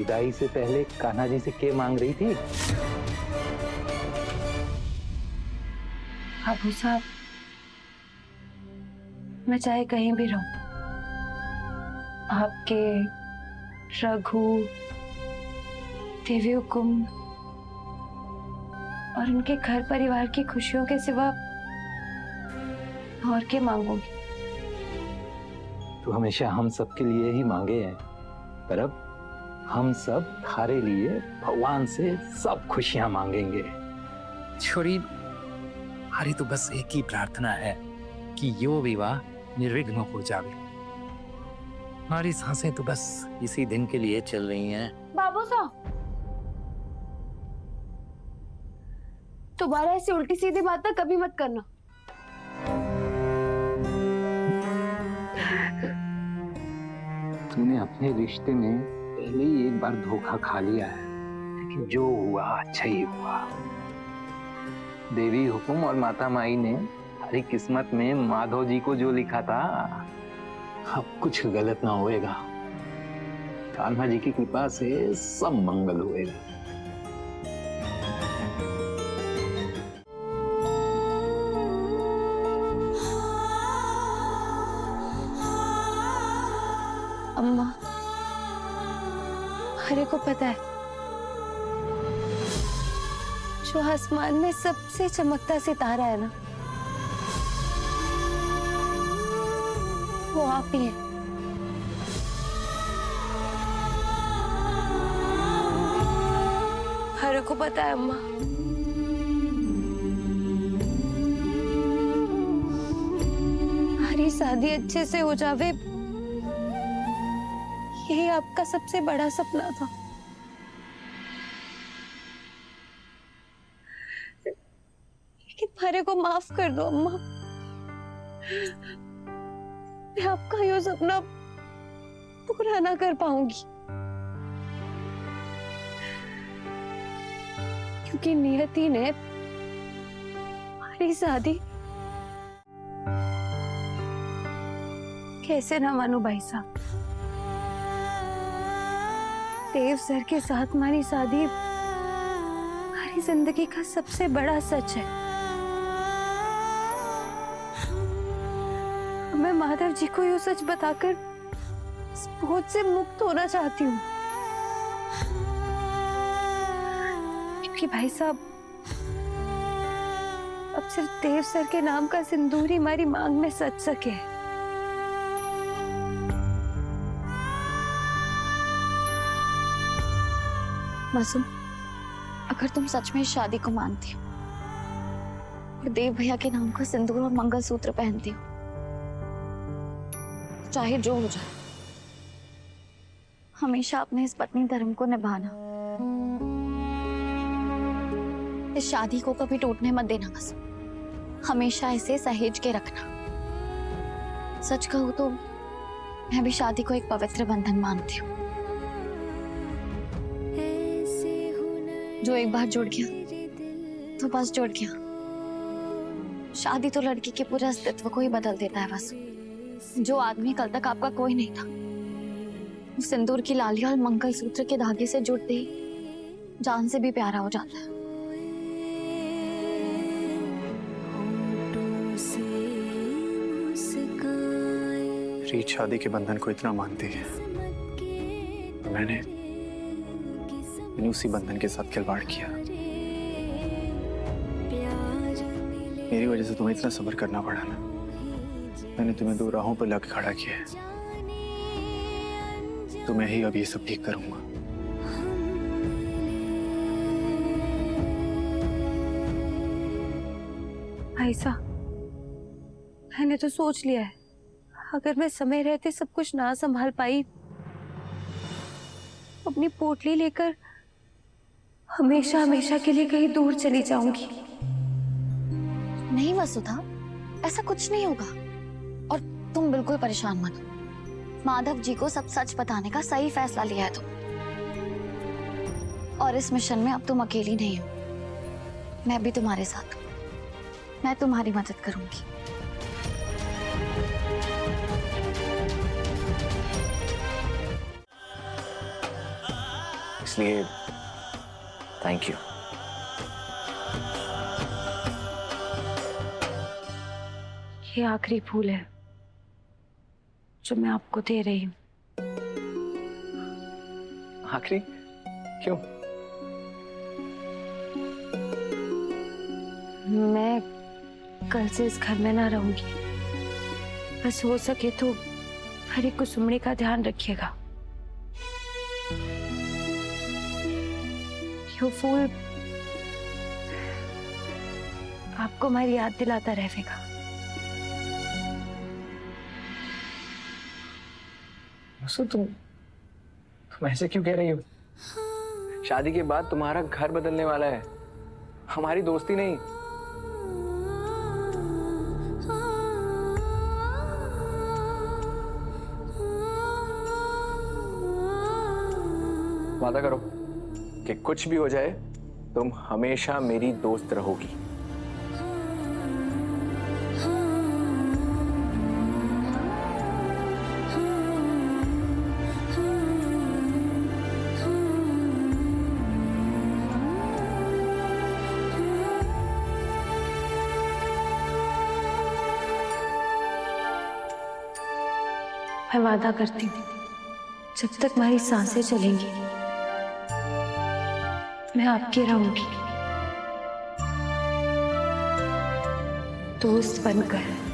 विदाई से पहले कान्हा जी से क्या मांग रही थी? बाबू साहब, मैं चाहे कहीं भी रहूं, आपके, रघु, देवी हुकुम और उनके घर परिवार की खुशियों के सिवा और क्या मांगूंगी। तो हमेशा हम सब के लिए ही मांगे हैं, पर अब हम सब थारे लिए भगवान से सब खुशियां मांगेंगे। छोरी, हमारी तो बस एक ही प्रार्थना है कि यो विवाह निर्विघ्न हो जावे। हमारी सांसें तो बस इसी दिन के लिए चल रही हैं। बाबू साहब, दोबारा ऐसी उल्टी सीधी बात ना कभी मत करना। तूने अपने रिश्ते में पहले ही एक बार धोखा खा लिया है, लेकिन जो हुआ अच्छा ही हुआ। देवी हुकुम और माता माई ने हमारी किस्मत में माधव जी को जो लिखा था, अब कुछ गलत ना होएगा। कान्हा जी की कृपा से सब मंगल होएगा। अम्मा, हरे को पता है, जो आसमान में सबसे चमकता सितारा है ना, वो आप ही हैं। हरे को पता है अम्मा, हमारी शादी अच्छे से हो जावे, यही आपका सबसे बड़ा सपना था। लेकिन हरे को माफ कर दो अम्मा, मैं आपका ये सपना पूरा ना कर पाऊंगी, क्योंकि नियति ने हमारी शादी कैसे ना मानू भाई साहब, देव सर के साथ हमारी शादी हमारी जिंदगी का सबसे बड़ा सच है। मैं माधव जी को ये सच बताकर इस बोझ से मुक्त होना चाहती हूँ, क्योंकि भाई साहब, अब सिर्फ देव सर के नाम का सिंदूर ही हमारी मांग में सच सके। मासूम, अगर तुम सच में इस शादी को मानती हो और देव भैया के नाम का सिंदूर और मंगलसूत्र पहनती हो, चाहे जो हो जाए, हमेशा अपने इस पत्नी धर्म को निभाना, इस शादी को कभी टूटने मत देना। बस हमेशा इसे सहेज के रखना। सच कहूं तो मैं भी शादी को एक पवित्र बंधन मानती हूँ, जो एक बार जुड़ गया तो बस जुड़ गया। शादी तो लड़की के पूरे अस्तित्व को ही बदल देता है। बस जो आदमी कल तक आपका कोई नहीं था, वो सिंदूर की लाली और मंगलसूत्र के धागे से जुड़ते ही जान से भी प्यारा हो जाता है। रीत शादी के बंधन को इतना मानती है, मैंने उसी बंधन के साथ खिलवाड़ किया। मेरी वजह से तुम्हें इतना सब्र करना पड़ा ना। मैंने तुम्हें दो राहों पर लाके खड़ा किया है, तो मैं ही अब ये सब ठीक करूंगा। ऐसा मैंने तो सोच लिया है, अगर मैं समय रहते सब कुछ ना संभाल पाई, अपनी पोटली लेकर हमेशा हमेशा के लिए कहीं दूर चली जाऊंगी। नहीं वसुधा, ऐसा कुछ नहीं होगा और तुम बिल्कुल परेशान मत हो। माधव जी को सब सच बताने का सही फैसला लिया है तुम, और इस मिशन में अब तुम अकेली नहीं हो, मैं भी तुम्हारे साथ हूँ। मैं तुम्हारी मदद करूंगी। इसलिए थैंक यू। ये आखिरी फूल है जो मैं आपको दे रही हूँ। आखिरी? क्यों? मैं कल से इस घर में ना रहूंगी। बस हो सके तो हरी कुसुमड़ी का ध्यान रखिएगा। ये फूल आपको हमारी याद दिलाता रहेगा। तुम ऐसे क्यों कह रही हो? शादी के बाद तुम्हारा घर बदलने वाला है, हमारी दोस्ती नहीं। वादा करो कि कुछ भी हो जाए तुम हमेशा मेरी दोस्त रहोगी। मैं वादा करती हूँ जब तक हमारी सांसें चलेंगी मैं आपकी रहूंगी, दोस्त बनकर।